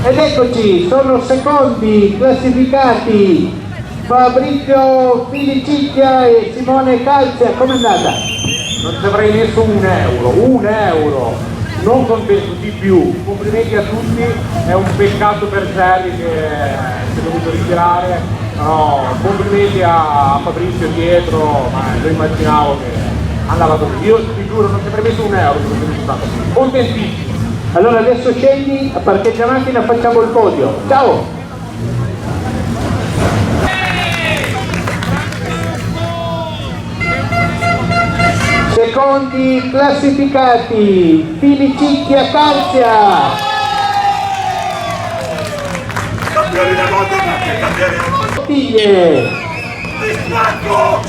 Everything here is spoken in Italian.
Ed eccoci, sono secondi classificati Fabrizio Filicicchia e Simone Calzia. Com'è andata? Non ci avrei messo un euro, non contento di più. Complimenti a tutti, è un peccato per Terry che si è dovuto ritirare, no, complimenti a Fabrizio dietro, ma io immaginavo che andava così. Io ti giuro non ci avrei messo un euro, contentissimo. Allora adesso scendi, parcheggia macchina, facciamo il podio. Ciao! Secondi classificati, Filicicchia-CALZIA. Cambiare una volta perché cambiare una volta. Bottiglie. Distacco!